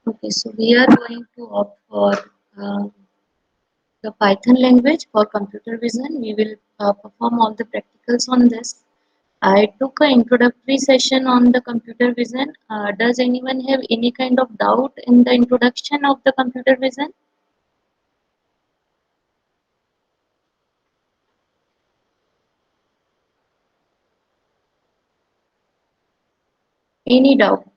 Okay, so we are going to opt for uh, the Python language for computer vision. We will perform all the practicals on this. I took an introductory session on the computer vision. Does anyone have any kind of doubt in the introduction of the computer vision? Any doubt?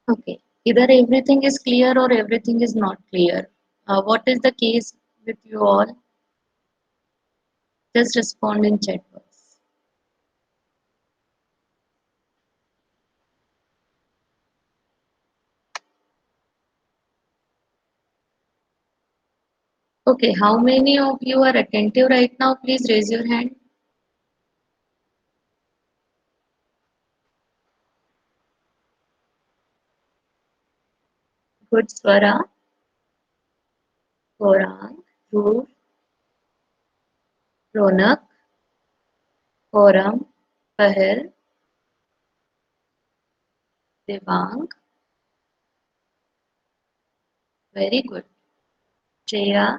Okay, either everything is clear or everything is not clear. What is the case with you all? Just respond in chat box. Okay, how many of you are attentive right now? Please raise your hand. Good, Swara, Gaurang, Dhruv, Ronak, Forum, Pahel, Devang. Very good. Shreya,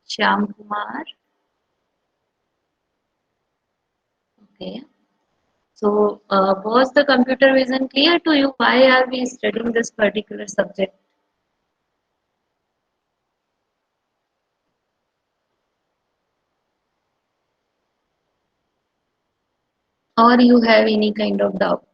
Shyam Kumar. Okay. So, was the computer vision clear to you? Why are we studying this particular subject? Or you have any kind of doubt?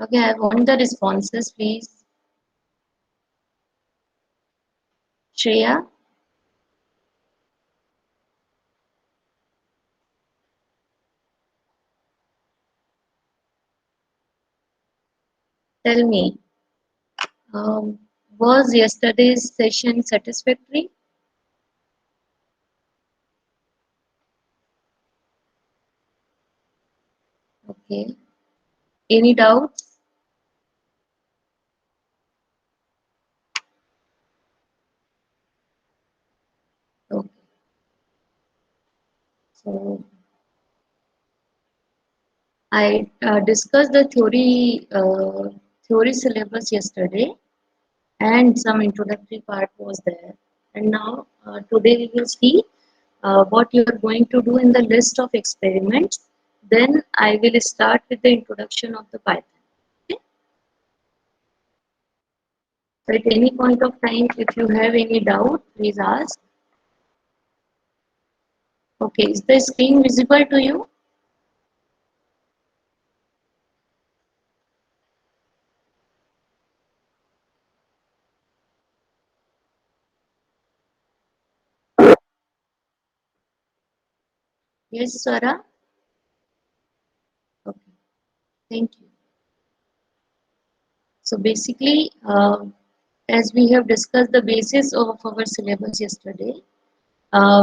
Okay, I want the responses, please. Shreya, tell me, um, was yesterday's session satisfactory? Okay. Any doubts? Okay. So, I discussed the theory syllabus yesterday, and some introductory part was there. And now today we will see what you are going to do in the list of experiments. Then I will start with the introduction of the Python. Okay? So at any point of time, if you have any doubt, please ask. Okay, is the screen visible to you? Yes, Swara? Okay, thank you. So basically, as we have discussed the basis of our syllabus yesterday,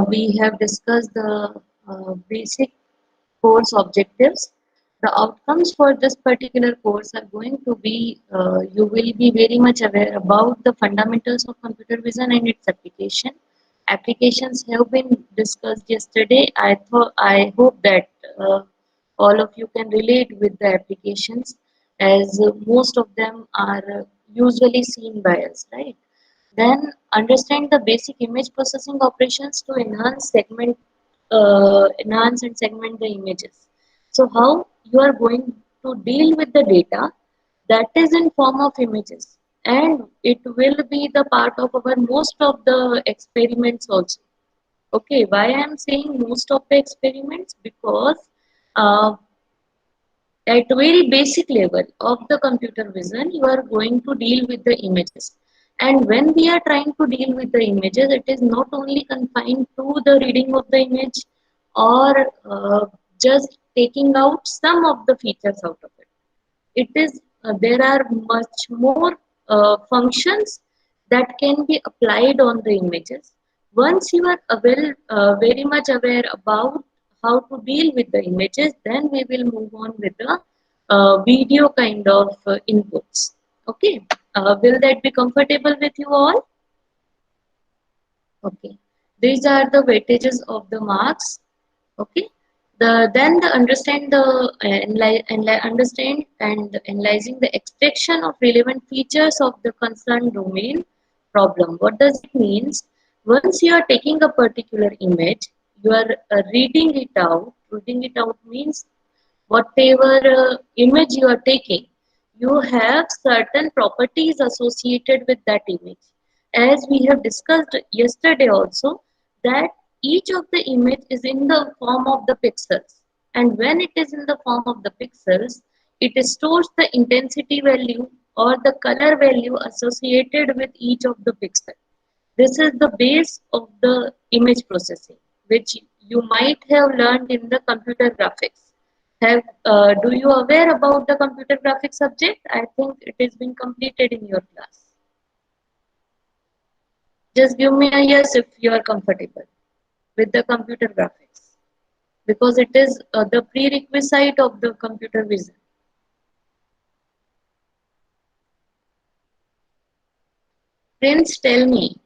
we have discussed the basic course objectives. The outcomes for this particular course are going to be, you will be very much aware about the fundamentals of computer vision and its application. Applications have been discussed yesterday. I hope that all of you can relate with the applications, as most of them are usually seen by us, right? Then understand the basic image processing operations to enhance and segment the images. So how you are going to deal with the data that is in form of images, and it will be the part of our most of the experiments also. Okay, why I am saying most of the experiments? Because uh, at very basic level of the computer vision, you are going to deal with the images. And when we are trying to deal with the images, it is not only confined to the reading of the image or just taking out some of the features out of it. It is there are much more functions that can be applied on the images. Once you are very much aware about how to deal with the images, then we will move on with the video kind of inputs. Okay, will that be comfortable with you all? Okay, these are the weightages of the marks. Okay, then the understand the understand and analyzing the extraction of relevant features of the concerned domain problem. What does it means? Once you are taking a particular image, you are reading it out. Reading it out means whatever image you are taking, you have certain properties associated with that image. As we have discussed yesterday also, that each of the image is in the form of the pixels. And when it is in the form of the pixels, it stores the intensity value or the color value associated with each of the pixel. This is the base of the image processing, which you might have learned in the computer graphics. Do you aware about the computer graphics subject? I think it is being completed in your class. Just give me a yes if you are comfortable with the computer graphics, because it is the prerequisite of the computer vision. Friends, tell me.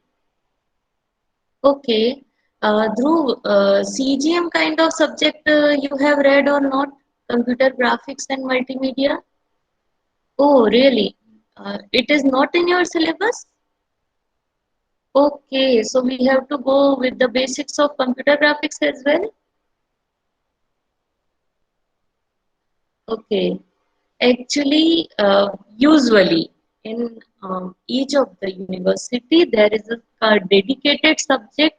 Okay, Dhruv, CGM kind of subject you have read or not? Computer graphics and multimedia? Oh, really? It is not in your syllabus? Okay, so we have to go with the basics of computer graphics as well? Okay. Actually, usually in each of the university, there is a dedicated subject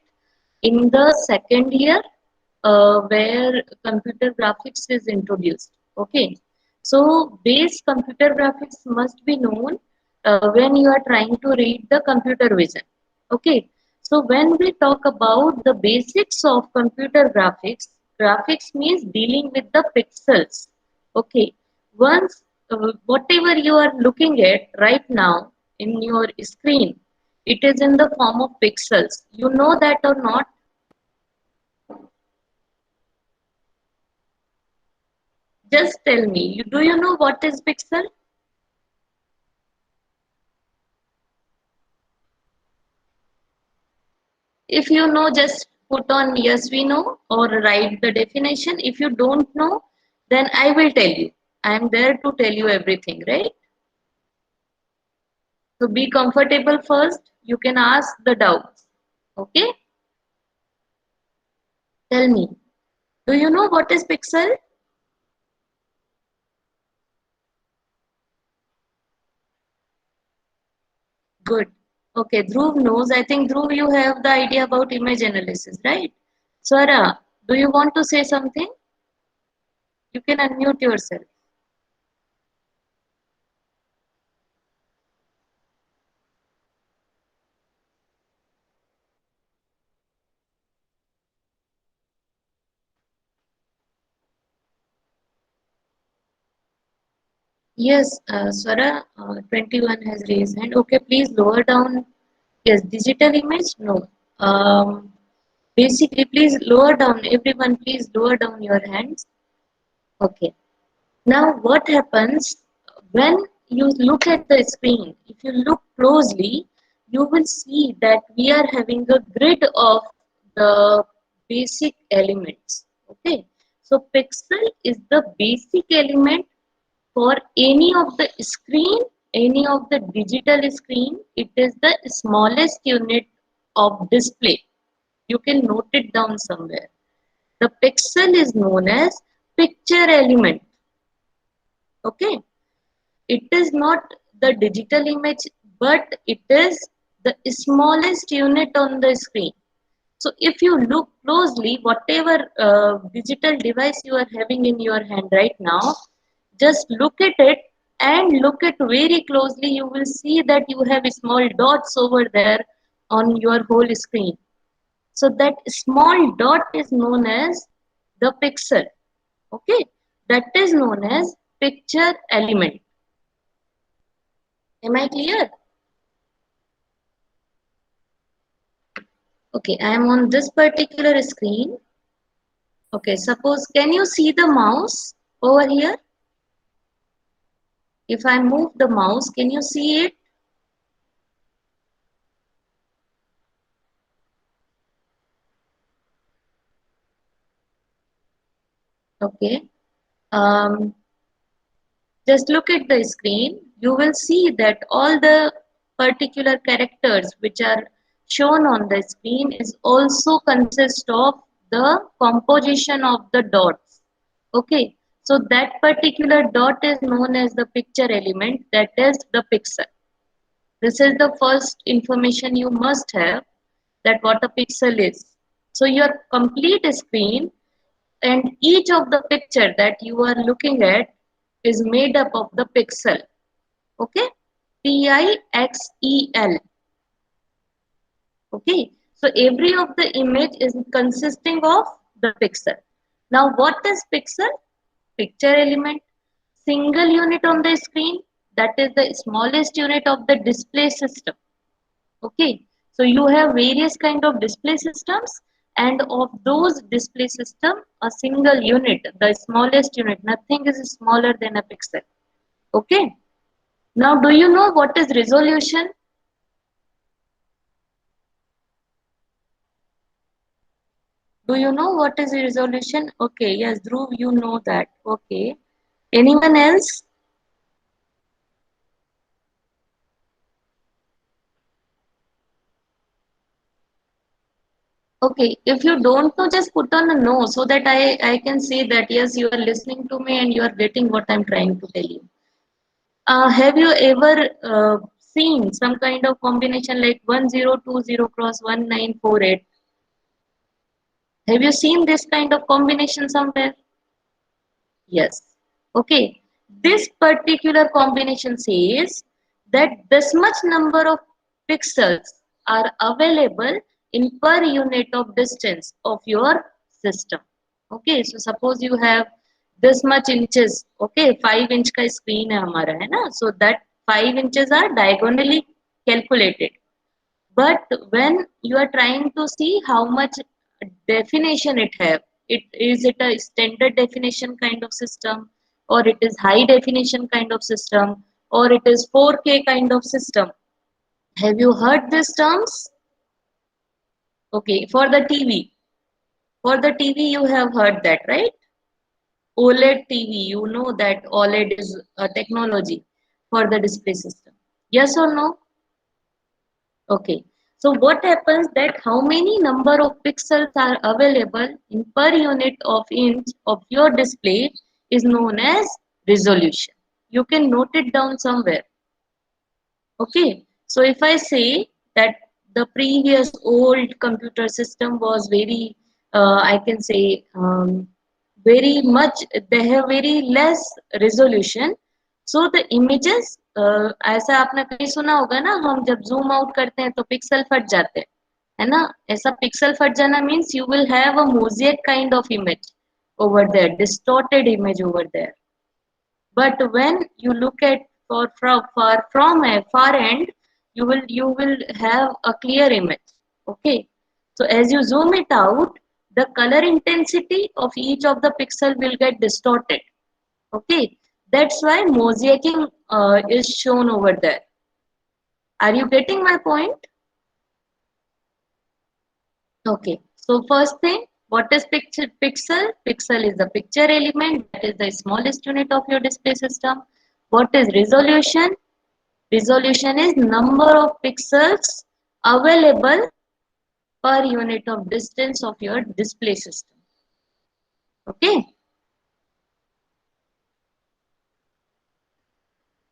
in the second year where computer graphics is introduced. Okay, so base computer graphics must be known when you are trying to read the computer vision. Okay, so when we talk about the basics of computer graphics, graphics means dealing with the pixels. Okay, once whatever you are looking at right now in your screen, it is in the form of pixels. You know that or not? Just tell me, do you know what is pixel? If you know, just put on yes, we know, or write the definition. If you don't know, then I will tell you. I am there to tell you everything, right? So be comfortable first. You can ask the doubts. Okay? Tell me, do you know what is pixel? Good. Okay, Dhruv knows. I think Dhruv, you have the idea about image analysis, right? Swara, do you want to say something? You can unmute yourself. Yes, Swara, 21 has raised hand. Okay, please lower down. Yes, digital image? No. Um, Basically, please lower down. Everyone, please lower down your hands. Okay. Now, what happens when you look at the screen? If you look closely, you will see that we are having a grid of the basic elements. Okay. So, pixel is the basic element for any of the screen, any of the digital screen. It is the smallest unit of display. You can note it down somewhere. The pixel is known as picture element. Okay, it is not the digital image, but it is the smallest unit on the screen. So if you look closely, whatever digital device you are having in your hand right now, just look at it and look at very closely. You will see that you have small dots over there on your whole screen. So that small dot is known as the pixel. Okay, that is known as picture element. Am I clear? Okay, I am on this particular screen. Okay, suppose, can you see the mouse over here? If I move the mouse, can you see it? Okay. Um, just look at the screen. You will see that all the particular characters which are shown on the screen is also consist of the composition of the dots. Okay. So that particular dot is known as the picture element, that is the pixel. This is the first information you must have, that what a pixel is. So your complete screen and each of the picture that you are looking at is made up of the pixel. Okay, pixel. Okay, so every of the image is consisting of the pixel. Now what is pixel? Picture element, single unit on the screen, that is the smallest unit of the display system. Okay, so you have various kind of display systems, and of those display system, a single unit, the smallest unit, nothing is smaller than a pixel. Okay, now do you know what is resolution? Do you know what is resolution? Okay, yes, Dhruv, you know that. Okay, anyone else? Okay, if you don't know, just put on a no so that I can say that yes, you are listening to me and you are getting what I'm trying to tell you. Have you ever seen some kind of combination like 1020 cross 1948? Have you seen this kind of combination somewhere? Yes. Okay. This particular combination says that this much number of pixels are available in per unit of distance of your system. Okay. So suppose you have this much inches. Okay. 5 inch का screen है हमारा है ना. So that 5 inches are diagonally calculated. But when you are trying to see how much definition it have, it a standard definition kind of system, or it is high definition kind of system, or it is 4K kind of system. Have you heard these terms? Okay, for the TV you have heard that, right? OLED TV, you know that OLED is a technology for the display system. Yes or no? Okay. So what happens that how many number of pixels are available in per unit of inch of your display is known as resolution. You can note it down somewhere. Okay. So if I say that the previous old computer system was very, I can say, very much, they have very less resolution. So the images, ऐसा आपने कहीं सुना होगा ना, हम जब zoom out करते हैं तो pixel फट जाते हैं, है ना? ऐसा pixel फट जाना means you will have a mosaic kind of image over there, distorted image over there. But when you look at from a far end, you will have a clear image. Okay. So as you zoom it out, the color intensity of each of the pixel will get distorted. Okay. That's why mosaicing is shown over there. Are you getting my point? Okay. So first thing, what is pixel? Pixel? Pixel is the picture element, that is the smallest unit of your display system. What is resolution? Resolution is number of pixels available per unit of distance of your display system. Okay.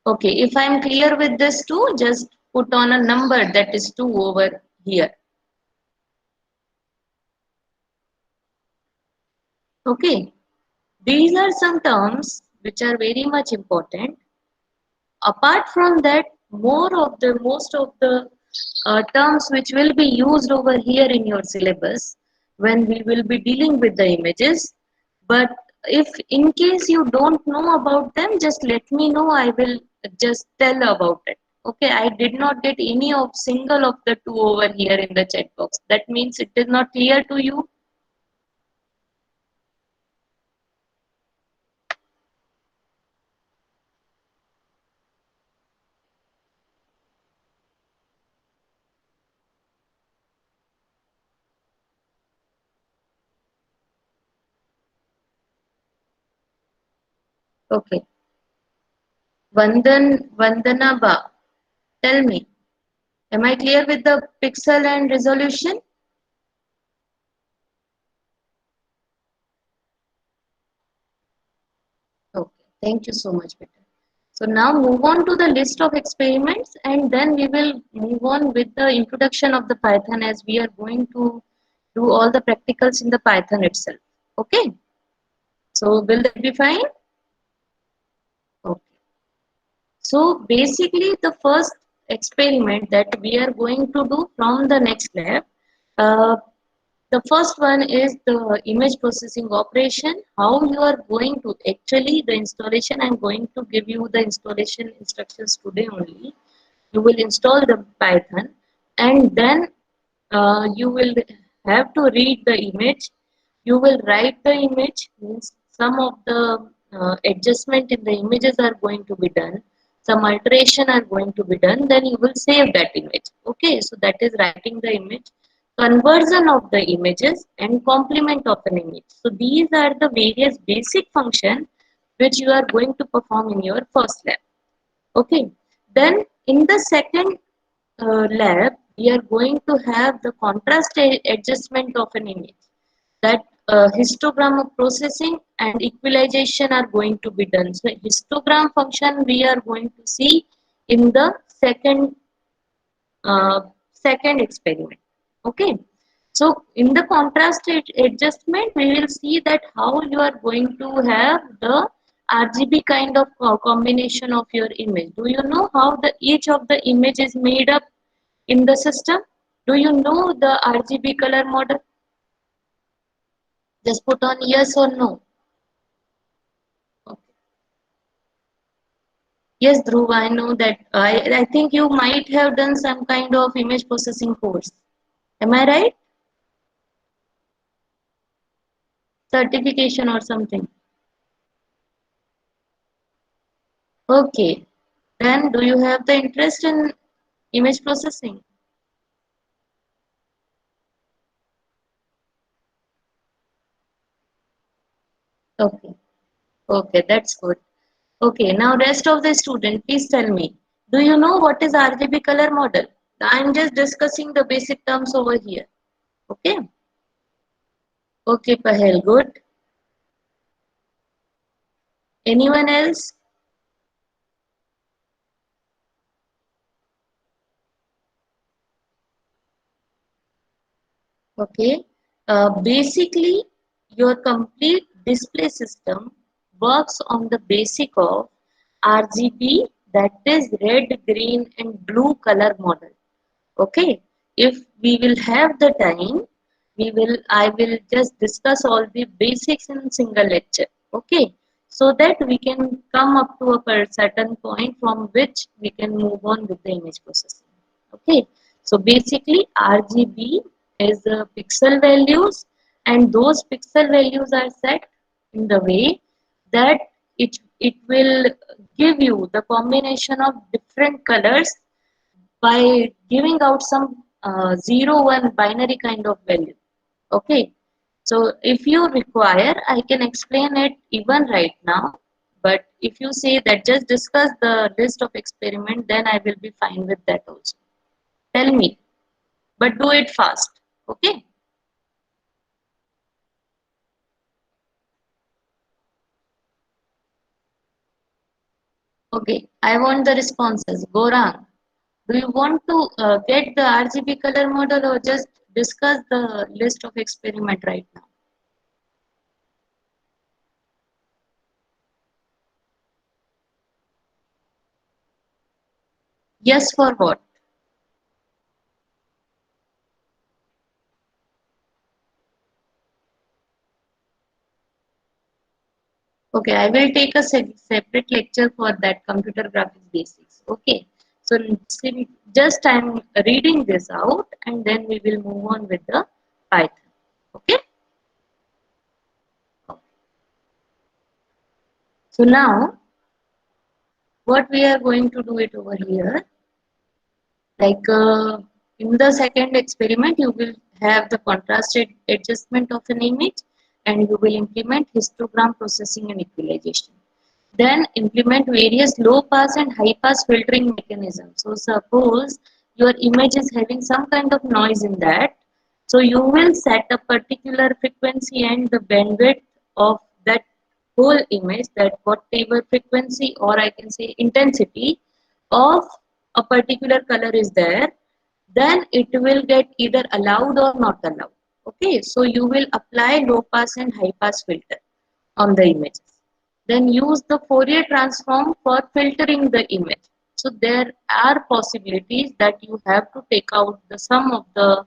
Okay. If I am clear with this too, just put on a number, that is 2 over here. Okay. These are some terms which are very much important. Apart from that, most of the terms which will be used over here in your syllabus when we will be dealing with the images. But if in case you don't know about them, just let me know. I will just tell about it. Okay, I did not get any of single of the two over here in the chat box. That means it is not clear to you. Okay. Vandana Ba, tell me, am I clear with the pixel and resolution? Okay, thank you so much, Peter. So now move on to the list of experiments and then we will move on with the introduction of the Python as we are going to do all the practicals in the Python itself. Okay, so will that be fine? Okay. So basically the first experiment that we are going to do from the next lab, uh, the first one is the image processing operation. How you are going to actually the installation. I'm going to give you the installation instructions today only. You will install the Python and then you will have to read the image. You will write the image, means some of the adjustment in the images are going to be done, some alteration are going to be done, then you will save that image. Okay, so that is writing the image, conversion of the images and complement of an image. So these are the various basic functions which you are going to perform in your first lab. Okay, then in the second lab, we are going to have the contrast adjustment of an image. That histogram processing and equalization are going to be done. So histogram function we are going to see in the uh, second experiment. Okay. So in the contrast adjustment, we will see that how you are going to have the RGB kind of combination of your image. Do you know how the each of the image is made up in the system? Do you know the RGB color model? Just put on yes or no. Okay. Yes, Dhruv, I know that. I think you might have done some kind of image processing course. Am I right? Certification or something. Okay. Then do you have the interest in image processing? Okay. Okay, that's good. Okay, now rest of the student, please tell me. Do you know what is RGB color model? I'm just discussing the basic terms over here. Okay. Okay, Pahel, good. Anyone else? Okay. Basically, your complete display system works on the basic of RGB, that is red, green, and blue color model. Okay. If we will have the time, I will just discuss all the basics in single lecture. Okay. So that we can come up to a certain point from which we can move on with the image processing. Okay. So basically RGB is the pixel values and those pixel values are set in the way that it will give you the combination of different colors by giving out some 0 1 binary kind of value. Okay, so if you require, I can explain it even right now. But if you say that just discuss the list of experiment, then I will be fine with that also. Tell me, but do it fast. Okay, okay. I want the responses. Gorang, do you want to get the RGB color model or just discuss the list of experiment right now? Yes, for what? Okay, I will take a separate lecture for that computer graphics basics. Okay, so just I'm reading this out and then we will move on with the Python. Okay, so now what we are going to do it over here, like in the second experiment, you will have the contrast adjustment of an image and you will implement histogram processing and equalization. Then implement various low pass and high pass filtering mechanisms. So suppose your image is having some kind of noise in that. So you will set a particular frequency and the bandwidth of that whole image, that whatever frequency or I can say intensity of a particular color is there, then it will get either allowed or not allowed. Okay, so you will apply low pass and high pass filter on the images. Then use the Fourier transform for filtering the image. So there are possibilities that you have to take out the sum of the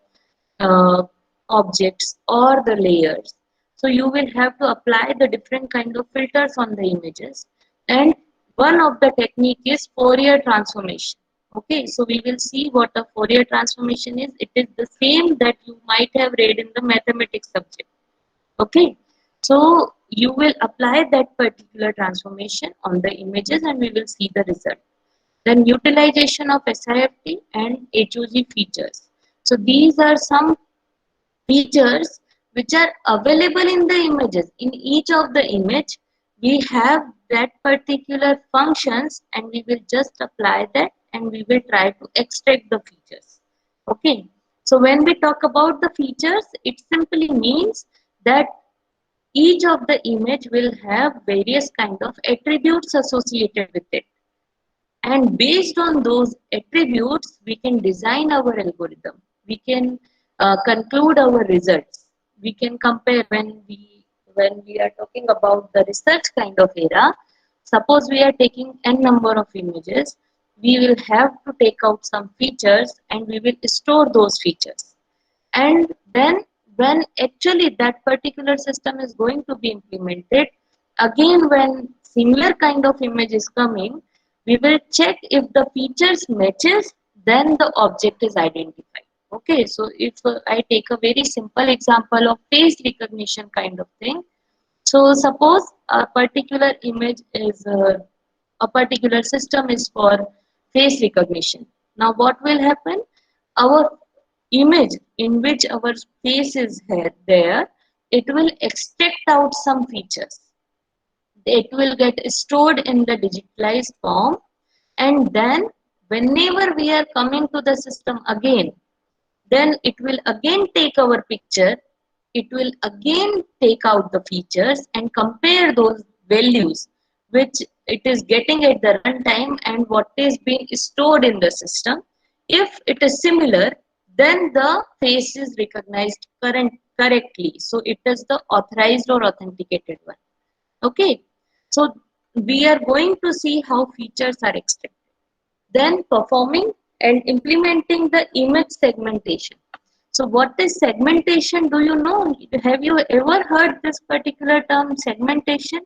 uh, objects or the layers. So you will have to apply the different kind of filters on the images. And one of the technique is Fourier transformation. Okay, so we will see what a Fourier transformation is. It is the same that you might have read in the mathematics subject. Okay, so you will apply that particular transformation on the images and we will see the result. Then utilization of SIFT and HOG features. So these are some features which are available in the images. In each of the image, we have that particular functions and we will just apply that and we will try to extract the features. Okay. So when we talk about the features, it simply means that each of the image will have various kind of attributes associated with it. And based on those attributes, we can design our algorithm. We can conclude our results. We can compare when we are talking about the research kind of era. Suppose we are taking n number of images, we will have to take out some features and we will store those features. And then when actually that particular system is going to be implemented, again when similar kind of image is coming, we will check if the features matches, then the object is identified. Okay, so if I take a very simple example of face recognition kind of thing. So suppose a particular image is a particular system is for face recognition. Now what will happen? Our image in which our face is there, it will extract out some features. It will get stored in the digitalized form, and then whenever we are coming to the system again, then it will again take our picture, it will again take out the features and compare those values which it is getting at the runtime and what is being stored in the system. If it is similar, then the face is recognized correctly. So it is the authorized or authenticated one. Okay, so we are going to see how features are extracted. Then performing and implementing the image segmentation. So what is segmentation? Do you know? Have you ever heard this particular term segmentation?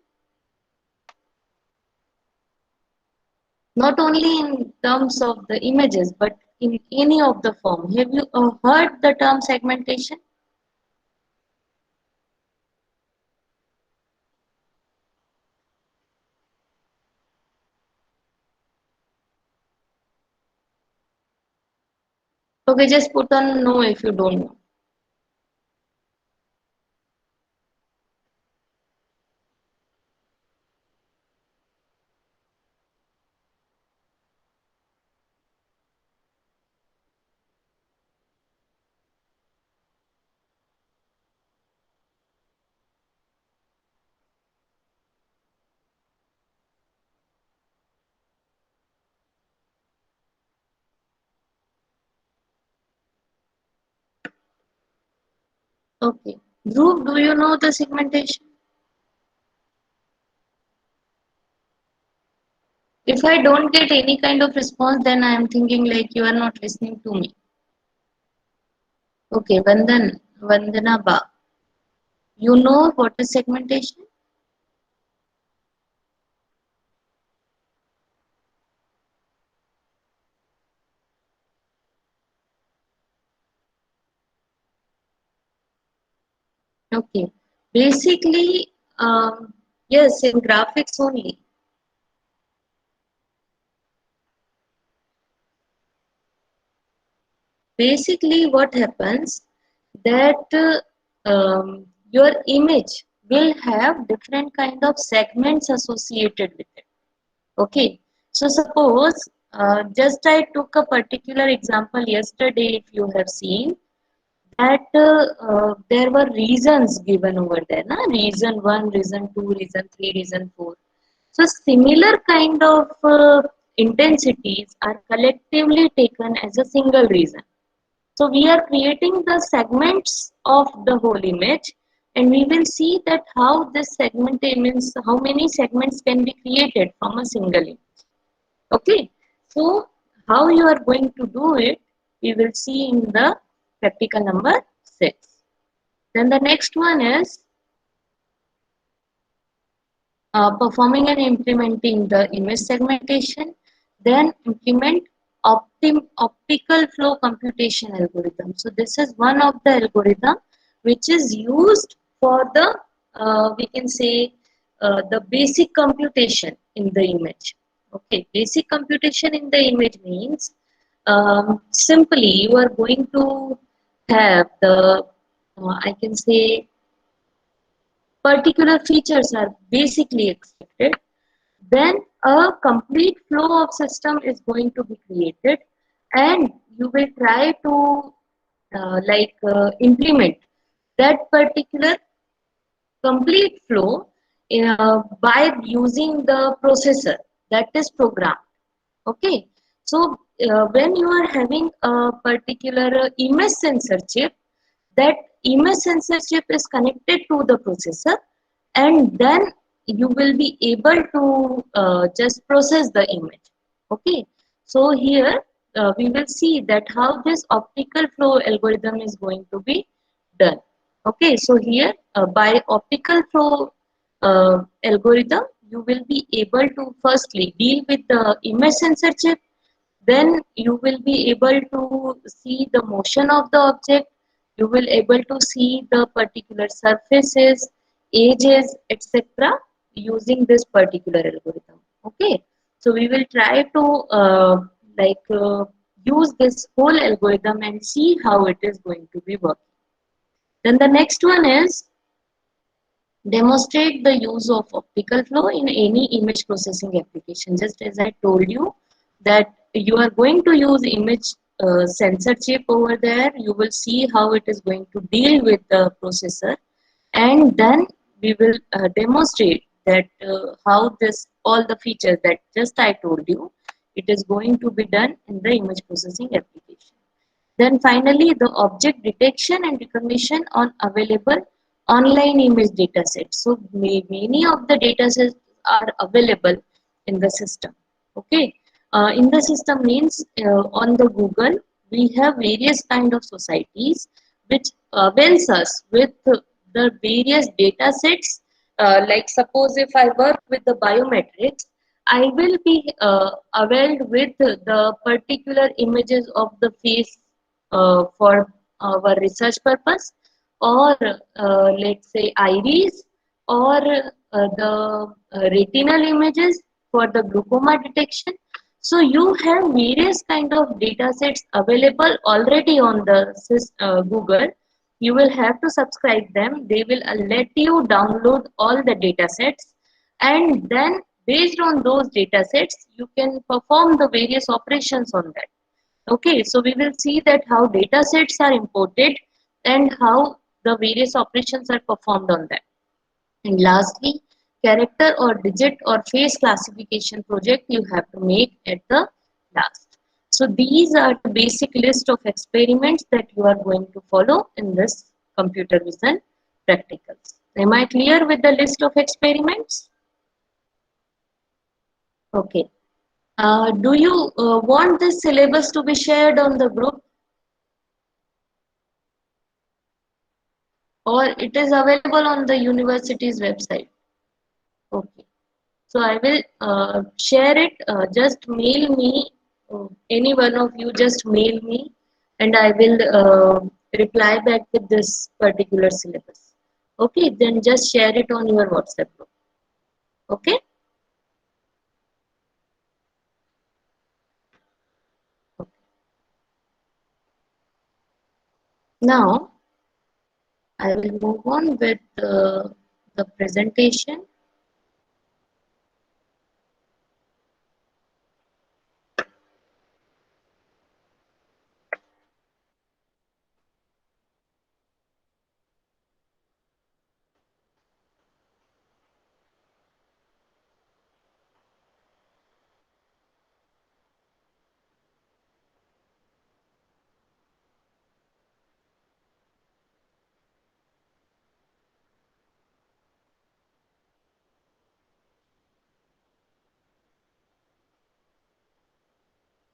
Not only in terms of the images, but in any of the form. Have you heard the term segmentation? Okay, just put on no if you don't know. Okay. Dhruv, do you know the segmentation? If I don't get any kind of response, then I am thinking like you are not listening to me. Okay, Vandana Ba. You know what is segmentation? Okay. Basically, yes, in graphics only. Basically, what happens that your image. will have different kind of segments associated with it. Okay, so suppose just I took a particular example yesterday, if you have seen that there were reasons given over there, na? Reason 1, reason 2, reason 3, reason 4. So similar kind of intensities are collectively taken as a single reason. So we are creating the segments of the whole image, and we will see that how this segment means how many segments can be created from a single image. Okay, so how you are going to do it, we will see in the practical number 6. Then the next one is performing and implementing the image segmentation, then implement optical flow computation algorithm. So this is one of the algorithm which is used for the we can say the basic computation in the image. Okay, basic computation in the image means simply you are going to have the I can say particular features are basically expected, then a complete flow of system is going to be created, and you will try to implement that particular complete flow by using the processor that is programmed. Okay, so when you are having a particular image sensor chip, that image sensor chip is connected to the processor, and then you will be able to just process the image. Okay, so here we will see that how this optical flow algorithm is going to be done. Okay, so here by optical flow algorithm, you will be able to firstly deal with the image sensor chip, then you will be able to see the motion of the object, you will able to see the particular surfaces, edges, etc. using this particular algorithm. Okay, so we will try to like uh, use this whole algorithm and see how it is going to be working. Then the next one is demonstrate the use of optical flow in any image processing application. Just as I told you that you are going to use image sensor chip over there, you will see how it is going to deal with the processor, and then we will demonstrate that how this all the features that just I told you, it is going to be done in the image processing application. Then finally, the object detection and recognition on available online image datasets. So many of the datasets are available in the system. Okay, in the system means on the Google we have various kind of societies which avails us with the various datasets. Like suppose if I work with the biometrics, I will be availed with the particular images of the face for our research purpose, or let's say iris, or the retinal images for the glaucoma detection. So you have various kind of data sets available already on the Google. You will have to subscribe them. They will let you download all the data sets, and then based on those data sets you can perform the various operations on that. Okay, so we will see that how data sets are imported and how the various operations are performed on that. And lastly, character or digit or face classification project you have to make at the last. So these are the basic list of experiments that you are going to follow in this computer vision practicals. Am I clear with the list of experiments? Okay. Do you want this syllabus to be shared on the group, or it is available on the university's website? Okay. So I will share it. Just mail me. Any one of you just mail me, and I will reply back with this particular syllabus. Okay. Then just share it on your WhatsApp group. Okay. Now I will move on with the presentation.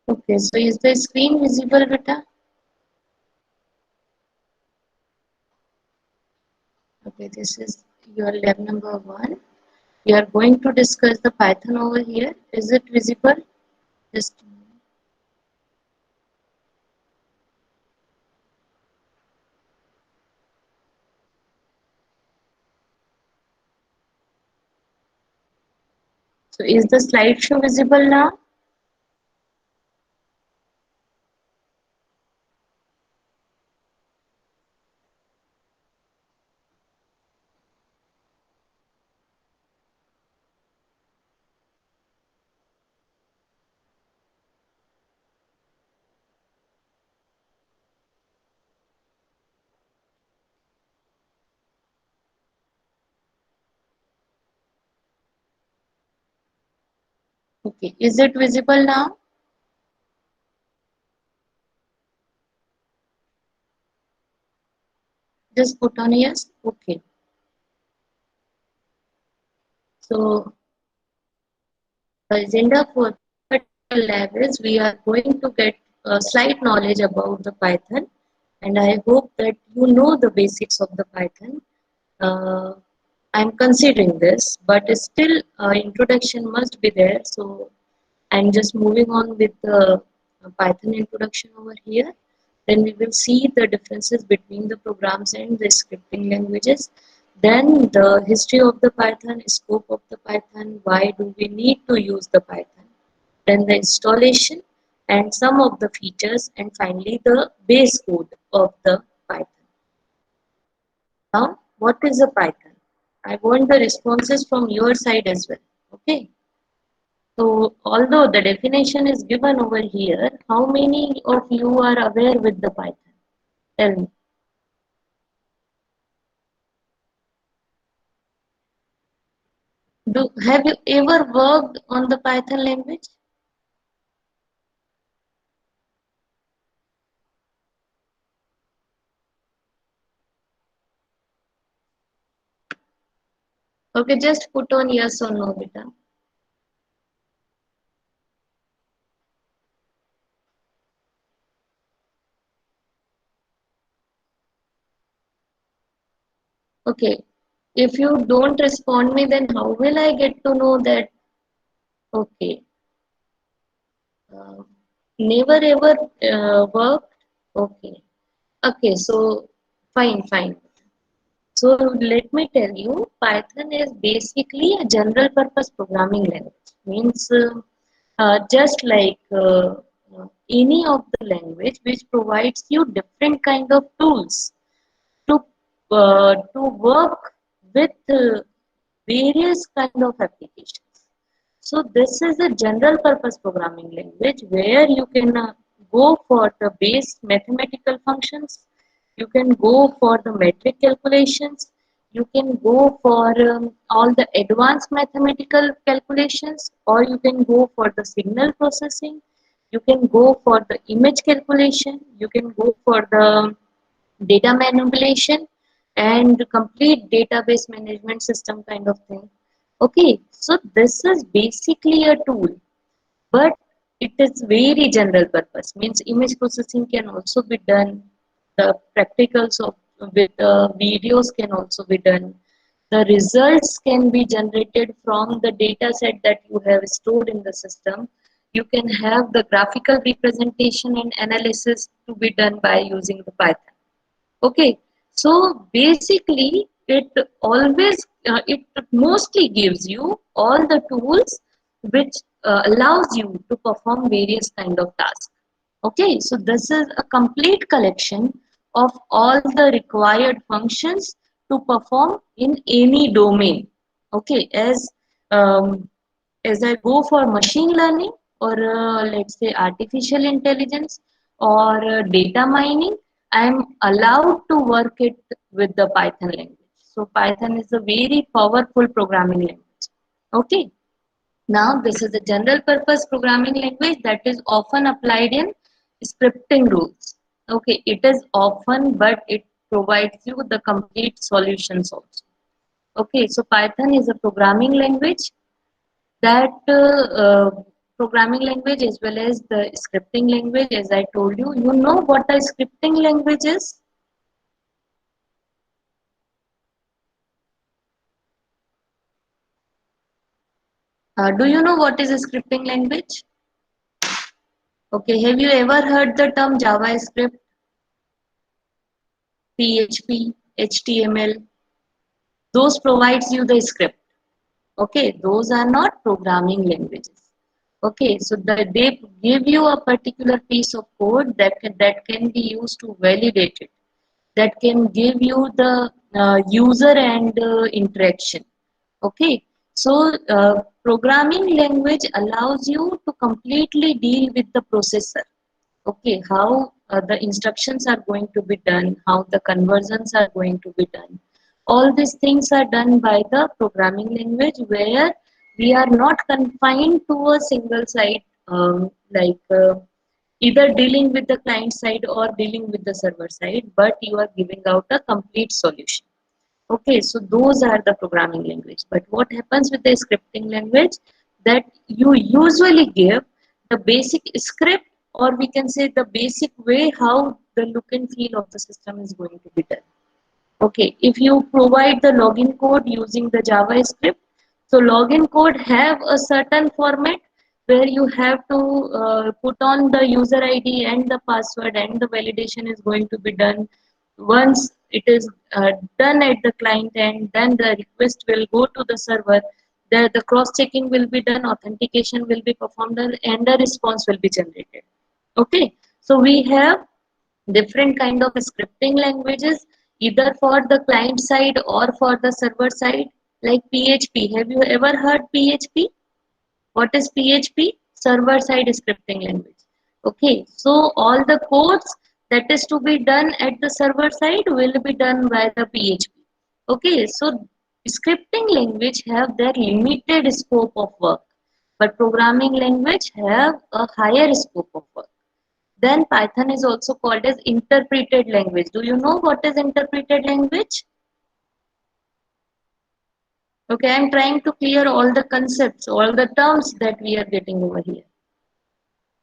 Okay, so is the screen visible, beta? Okay, this is your lab number 1. We are going to discuss the Python over here. Is it visible? Just so is the slideshow visible now? Okay, is it visible now? Just put on yes. Okay. So the agenda for particular lab is we are going to get a slight knowledge about the Python, and I hope that you know the basics of the Python. Uh, I'm considering this, but still introduction must be there. So I'm just moving on with the Python introduction over here. Then we will see the differences between the programs and the scripting languages. Then the history of the Python, scope of the Python, why do we need to use the Python. Then the installation and some of the features, and finally the base code of the Python. Now, what is a Python? I want the responses from your side as well. Okay. So, although the definition is given over here, how many of you are aware with the Python? Tell me. Have you ever worked on the Python language? Okay, just put on yes or no, beta. Okay, if you don't respond me, then how will I get to know that? Okay, uh, never ever worked. Okay, okay, so fine, fine. So let me tell you, Python is basically a general purpose programming language. Means just like any of the language which provides you different kind of tools to work with various kind of applications. So this is a general purpose programming language where you can go for the base mathematical functions, you can go for the metric calculations, you can go for all the advanced mathematical calculations, or you can go for the signal processing, you can go for the image calculation, you can go for the data manipulation and complete database management system kind of thing. Okay, so this is basically a tool, but it is very general purpose. Means image processing can also be done. The practicals of with videos can also be done. The results can be generated from the data set that you have stored in the system. You can have the graphical representation and analysis to be done by using the Python. Okay, so basically it mostly gives you all the tools which allows you to perform various kind of tasks. Okay, so this is a complete collection of all the required functions to perform in any domain. Okay, um, as I go for machine learning or let's say artificial intelligence or data mining, I am allowed to work it with the Python language. So Python is a very powerful programming language. Okay. Now, this is a general purpose programming language that is often applied in scripting rules. Okay, it is often, but it provides you the complete solutions also. Okay, so Python is a programming language that programming language as well as the scripting language, as I told you. You know what a scripting language is? Do you know what is a scripting language? Okay, have you ever heard the term JavaScript, PHP, HTML? Those provides you the script. Okay, those are not programming languages. Okay, so they give you a particular piece of code that can be used to validate it, that can give you the user and interaction. Okay, so programming language allows you to completely deal with the processor. Okay, how the instructions are going to be done, how the conversions are going to be done. All these things are done by the programming language where we are not confined to a single side, either dealing with the client side or dealing with the server side, but you are giving out a complete solution. Okay, so those are the programming language. But what happens with the scripting language that you usually give the basic script, or we can say the basic way how the look and feel of the system is going to be done. Okay, if you provide the login code using the JavaScript, so login code have a certain format where you have to put on the user ID and the password and the validation is going to be done. Once it is done at the client end, then the request will go to the server. The cross-checking will be done, authentication will be performed, and a response will be generated. Okay, so we have different kind of scripting languages either for the client side or for the server side, like PHP. Have you ever heard PHP? What is PHP? Server side scripting language. Okay, so all the codes that is to be done at the server side will be done by the PHP. Okay, so scripting language have their limited scope of work, but programming language have a higher scope of work. Then Python is also called as interpreted language. Do you know what is interpreted language? Okay, I'm trying to clear all the concepts, all the terms that we are getting over here.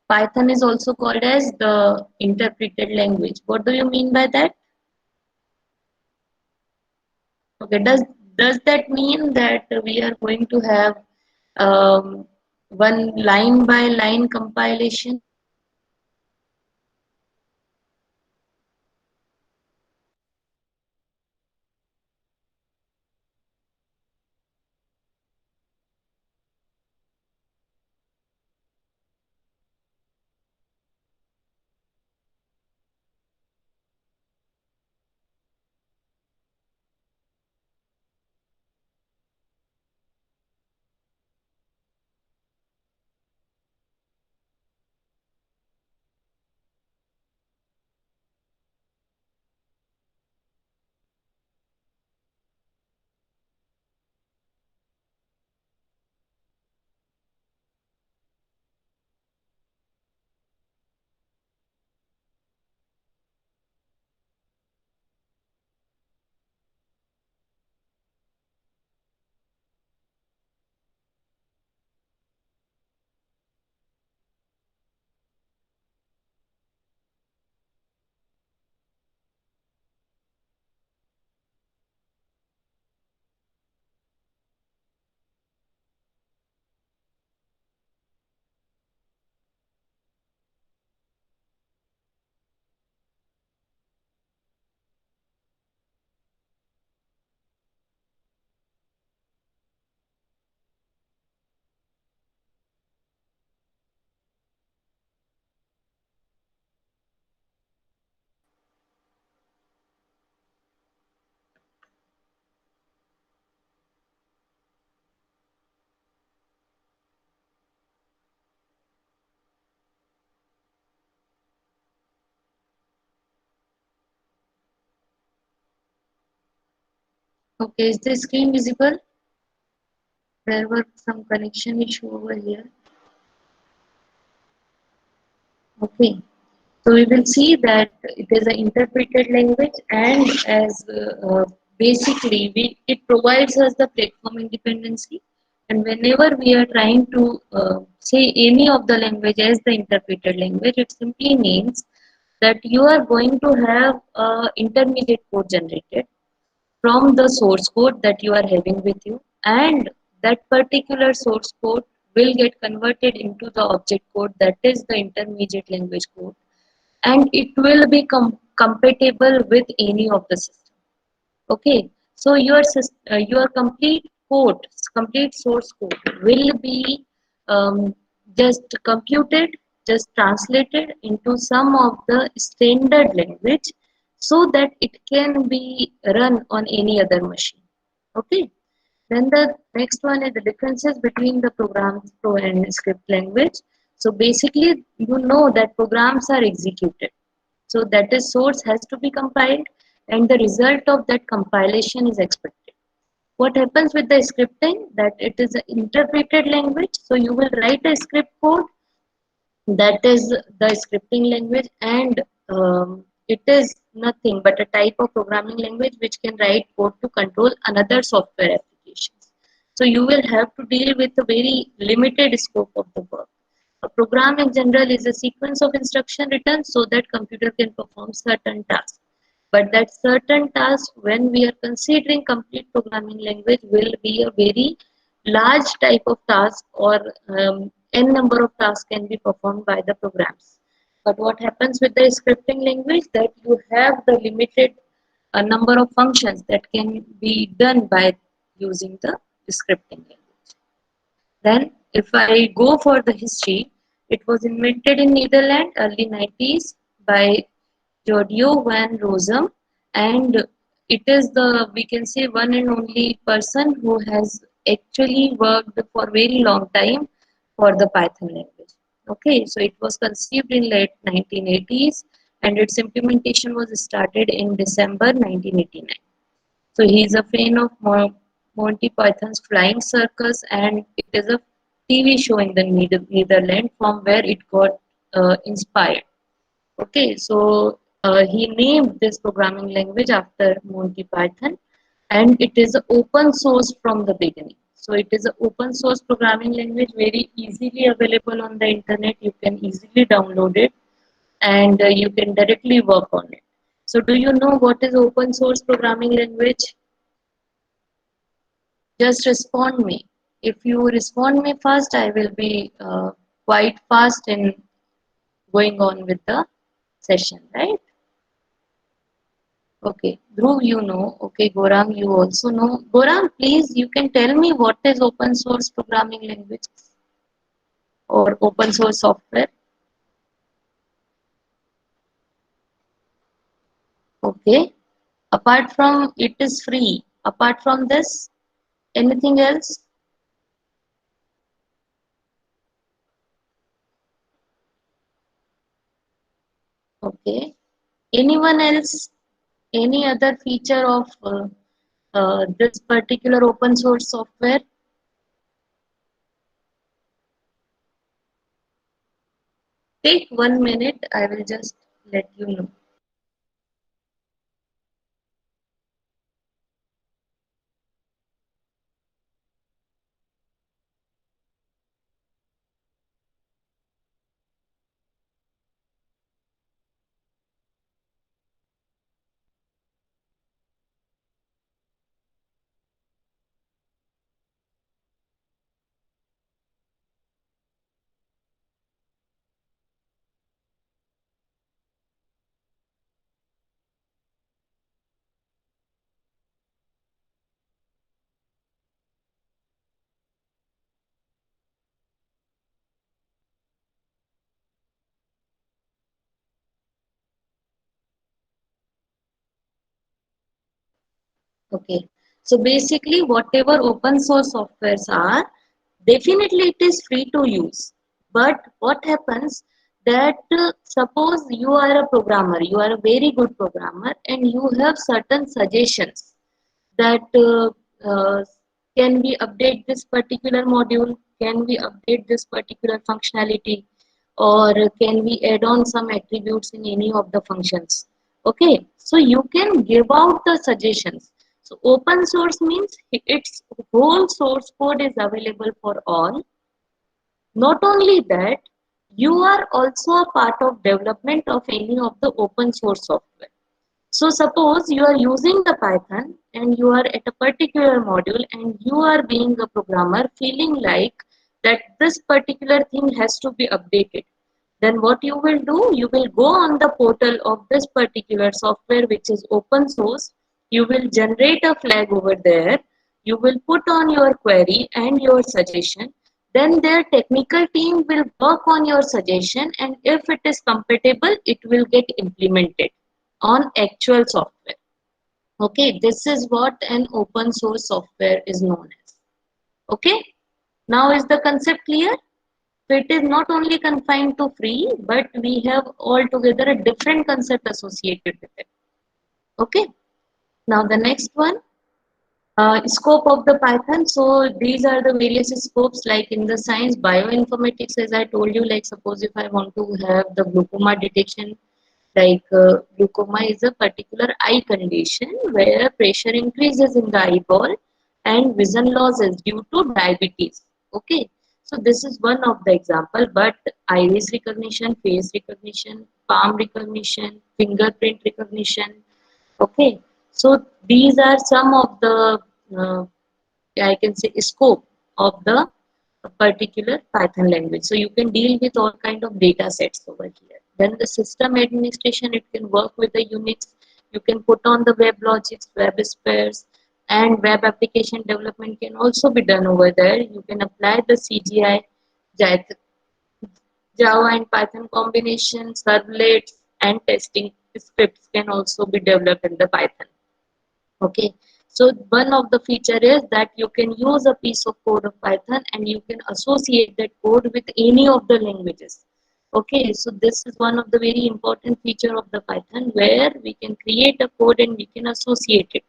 Python is also called as the interpreted language. What do you mean by that? Okay, does that mean that we are going to have one line by line compilation? Okay, is the screen visible? There were some connection issue over here. Okay. So we will see that it is an interpreted language, and as basically it provides us the platform independency. And whenever we are trying to say any of the language as the interpreted language, it simply means that you are going to have intermediate code generated from the source code that you are having with you, and that particular source code will get converted into the object code that is the intermediate language code, and it will be compatible with any of the system. Okay, so your complete source code will be um, just computed, just translated into some of the standard language so that it can be run on any other machine. Okay, then the next one is the differences between the programs pro and script language. So basically, you know that programs are executed. So that is source has to be compiled, and the result of that compilation is expected. What happens with the scripting? That it is an interpreted language. So you will write a script code that is the scripting language, and it is nothing but a type of programming language which can write code to control another software applications. So you will have to deal with a very limited scope of the work. A program in general is a sequence of instruction written so that computer can perform certain tasks. But that certain task, when we are considering complete programming language, will be a very large type of task, or n number of tasks can be performed by the programs. But what happens with the scripting language, that you have the limited number of functions that can be done by using the scripting language. Then, if I go for the history, it was invented in Netherlands early 90s by Giorgio van Rossum, and it is the, we can say, one and only person who has actually worked for very long time for the Python language. Okay, so it was conceived in late 1980s, and its implementation was started in December 1989. So he is a fan of Monty Python's Flying Circus, and it is a TV show in the Netherlands from where it got inspired. Okay, so he named this programming language after Monty Python, and it is open source from the beginning. So it is an open source programming language, very easily available on the internet. You can easily download it, and you can directly work on it. So do you know what is open source programming language? Just respond me. If you respond me first, I will be quite fast in going on with the session, right? Okay, Dhruv, you know. Okay, Gorang, you also know. Gorang, please, you can tell me what is open source programming language or open source software. Okay, apart from it is free. Apart from this, anything else? Okay, anyone else? Any other feature of this particular open source software? Take 1 minute. I will just let you know. Okay. So basically, whatever open source softwares are, definitely it is free to use. But what happens that suppose you are a programmer, you are a very good programmer, and you have certain suggestions that can we update this particular module, can we update this particular functionality, or can we add on some attributes in any of the functions. Okay, so you can give out the suggestions. So open source means its whole source code is available for all. Not only that, you are also a part of development of any of the open source software. So suppose you are using the Python and you are at a particular module and you are being a programmer feeling like that this particular thing has to be updated. Then what you will do, you will go on the portal of this particular software which is open source. You will generate a flag over there. You will put on your query and your suggestion. Then their technical team will work on your suggestion, and if it is compatible, it will get implemented on actual software. Okay, this is what an open source software is known as. Okay, now is the concept clear? So it is not only confined to free, but we have altogether a different concept associated with it. Okay, now the next one, scope of the Python. So these are the various scopes, like in the science bioinformatics, as I told you, like suppose if I want to have the glaucoma detection, like glaucoma is a particular eye condition where pressure increases in the eyeball and vision loss is due to diabetes. Okay, so this is one of the example, but iris recognition, face recognition, palm recognition, fingerprint recognition. Okay, so these are some of the uh, I can say scope of the particular Python language. So you can deal with all kind of data sets over here. Then the system administration, it can work with the Unix. You can put on the web logics, web spares, and web application development can also be done over there. You can apply the CGI, Java and Python combination, servlets, and testing scripts can also be developed in the Python. Okay, so one of the feature is that you can use a piece of code of Python and you can associate that code with any of the languages. Okay, so this is one of the very important feature of the Python where we can create a code and we can associate it.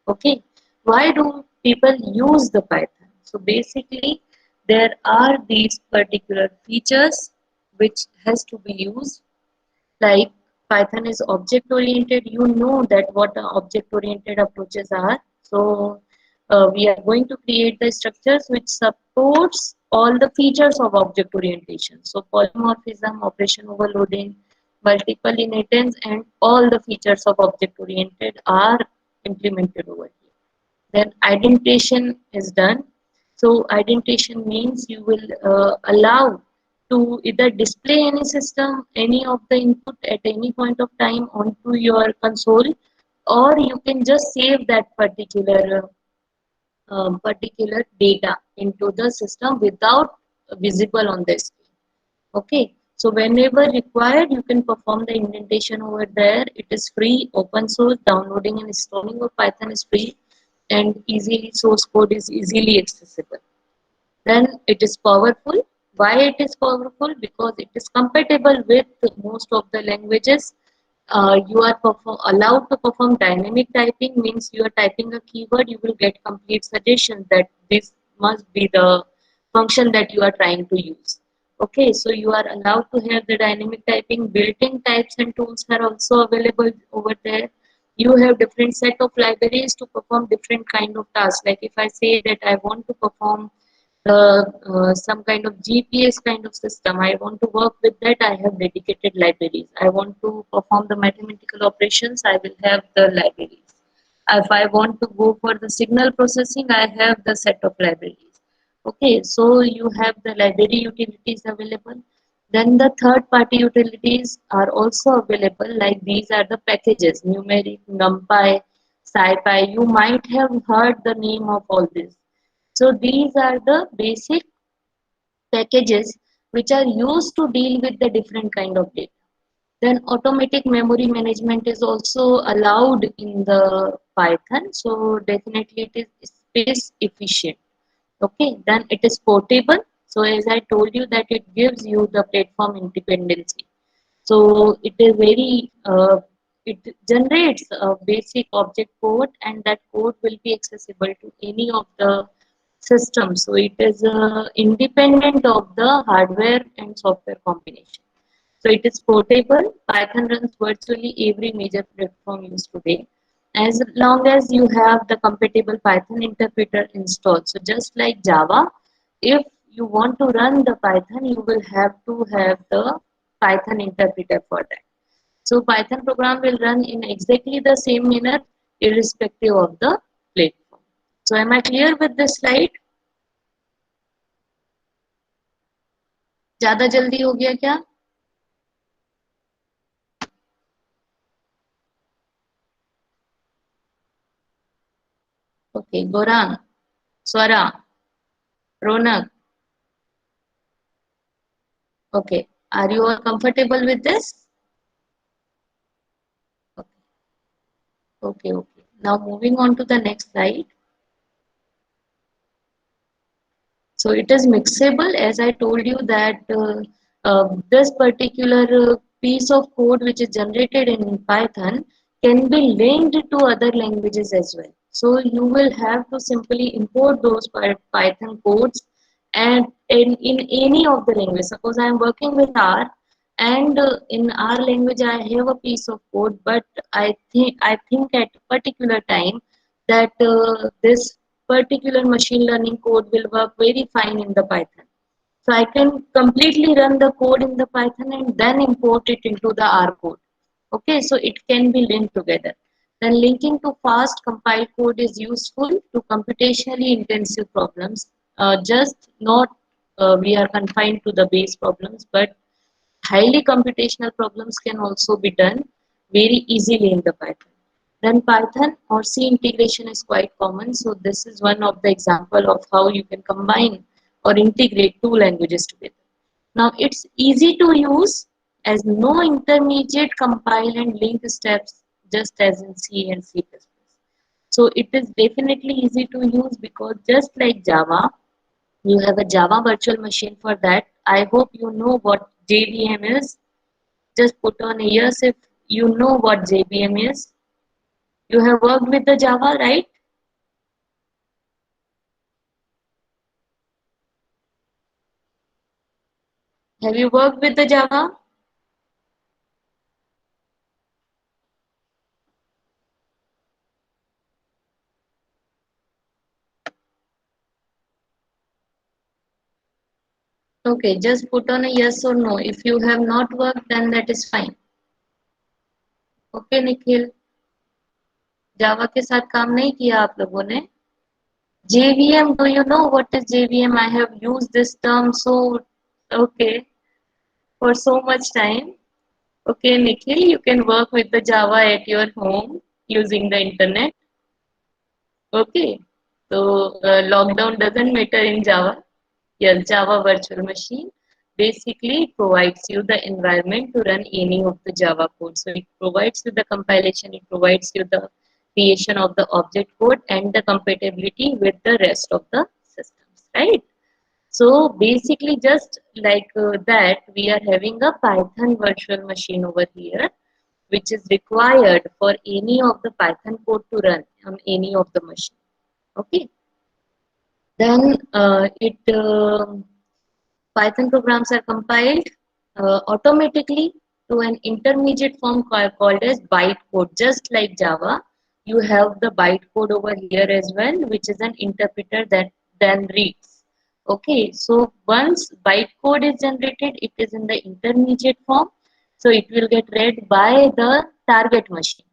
Okay, why do people use the Python? So basically, there are these particular features which has to be used, like Python is object oriented. You know that what object oriented approaches are. So we are going to create the structures which supports all the features of object orientation. So polymorphism, operation overloading, multiple inheritance, and all the features of object oriented are implemented over here. Then identification is done. So identification means you will allow to either display any system, any of the input at any point of time onto your console, or you can just save that particular data into the system without visible on the screen. Okay, so whenever required, you can perform the indentation over there. It is free, open source. Downloading and installing of Python is free, and easily source code is easily accessible. Then it is powerful. Why it is powerful? Because it is compatible with most of the languages. You are allowed to perform dynamic typing, means you are typing a keyword, you will get complete suggestions that this must be the function that you are trying to use. Okay, so you are allowed to have the dynamic typing. Built-in types and tools are also available over there. You have different set of libraries to perform different kind of tasks. Like if I say that I want to perform some kind of GPS kind of system. I want to work with that. I have dedicated libraries. I want to perform the mathematical operations. I will have the libraries. If I want to go for the signal processing, I have the set of libraries. Okay, so you have the library utilities available. Then the third party utilities are also available, like these are the packages, numeric, numpy, scipy. You might have heard the name of all this. So these are the basic packages which are used to deal with the different kind of data. Then automatic memory management is also allowed in the Python. So definitely it is space efficient. Okay, then it is portable. So as I told you that it gives you the platform independency. So it is very it generates a basic object code, and that code will be accessible to any of the systems. So it is independent of the hardware and software combination. So it is portable. Python runs virtually every major platform used today, as long as you have the compatible Python interpreter installed. So just like Java, if you want to run the Python, you will have to have the Python interpreter for that. So Python program will run in exactly the same manner irrespective of the platform. So am I clear with this slide? ज़्यादा जल्दी हो गया क्या? Okay, Gorang, Swara, Ronak. Okay, are you all comfortable with this? Okay, okay. Now moving on to the next slide. So it is mixable, as I told you that this particular piece of code which is generated in Python can be linked to other languages as well. So you will have to simply import those Python codes and in any of the language. Suppose I am working with R, and in R language I have a piece of code, but I think at a particular time that this particular machine learning code will work very fine in the Python. So I can completely run the code in the Python and then import it into the R code. Okay, so it can be linked together. Then linking to fast compiled code is useful to computationally intensive problems. Just not we are confined to the base problems, but highly computational problems can also be done very easily in the Python. Then Python or C integration is quite common. So this is one of the example of how you can combine or integrate two languages together. Now it's easy to use as no intermediate compile and link steps, just as in C and C++. So it is definitely easy to use because just like Java, you have a Java virtual machine for that. I hope you know what JVM is. Just put on a yes if you know what JVM is. You have worked with the Java, right? Have you worked with the Java? Okay, just put on a yes or no. If you have not worked, then that is fine. Okay, Nikhil, जावा के साथ काम नहीं किया आप लोगों ने? JVM, do you know what is JVM? I have used this term so okay for so much time. Okay, Nikhil, you can work with the Java at your home using the internet. Okay, so lockdown doesn't matter in Java. Yes, Java Virtual Machine basically provides you the environment to run any of the Java code. So it provides you the compilation, it provides you the creation of the object code and the compatibility with the rest of the systems, right? So basically just like that, we are having a Python virtual machine over here, which is required for any of the Python code to run on any of the machine. Okay, then Python programs are compiled automatically to an intermediate form called as bytecode. Just like Java, you have the bytecode over here as well, which is an interpreter that then reads. Okay, so once bytecode is generated, it is in the intermediate form, so it will get read by the target machine.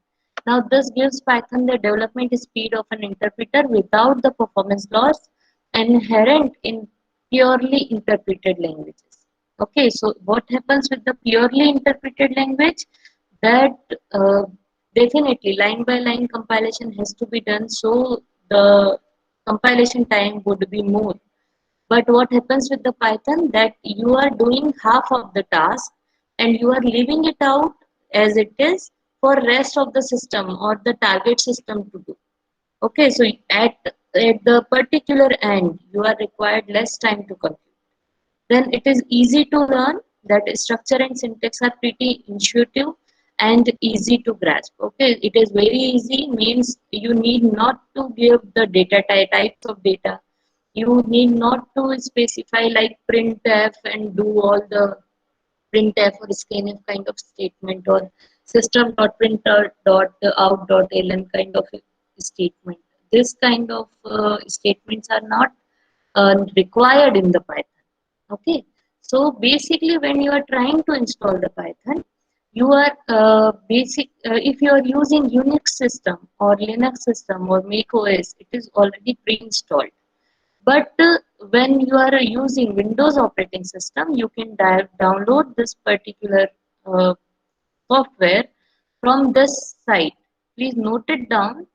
Now, this gives Python the development speed of an interpreter without the performance loss inherent in purely interpreted languages. Okay, so what happens with the purely interpreted language? That definitely line by line compilation has to be done, so the compilation time would be more. But what happens with the Python that you are doing half of the task and you are leaving it out as it is for rest of the system or the target system to do. Okay, so at the particular end, you are required less time to compute. Then it is easy to learn that structure and syntax are pretty intuitive and easy to grasp. Okay, it is very easy, means you need not to give the data types of data. You need not to specify like printf and do all the printf or scanf kind of statement, or system.printer.out.ln kind of statement. This kind of statements are not required in the Python. Okay, so basically, when you are trying to install the Python, you are if you are using Unix system or Linux system or Mac OS, it is already pre-installed. But when you are using Windows operating system, you can download this particular uh, software from this site. Please note it down: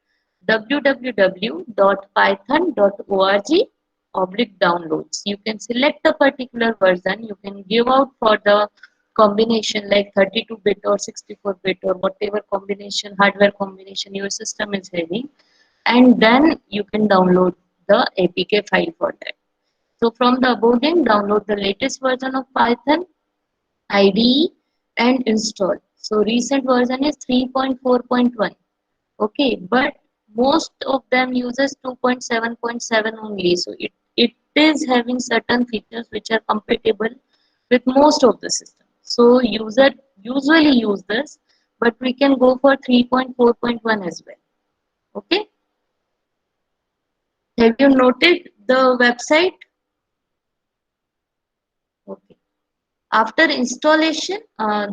www.python.org/downloads. You can select a particular version. You can give out for the combination like 32-bit or 64-bit or whatever combination, hardware combination your system is having, and then you can download the APK file for that. So from the above link, download the latest version of Python, IDE, and install. So recent version is 3.4.1. Okay, but most of them uses 2.7.7 only. So it is having certain features which are compatible with most of the systems. So user usually use this, but we can go for 3.4.1 as well. Okay, have you noted the website? Okay. After installation,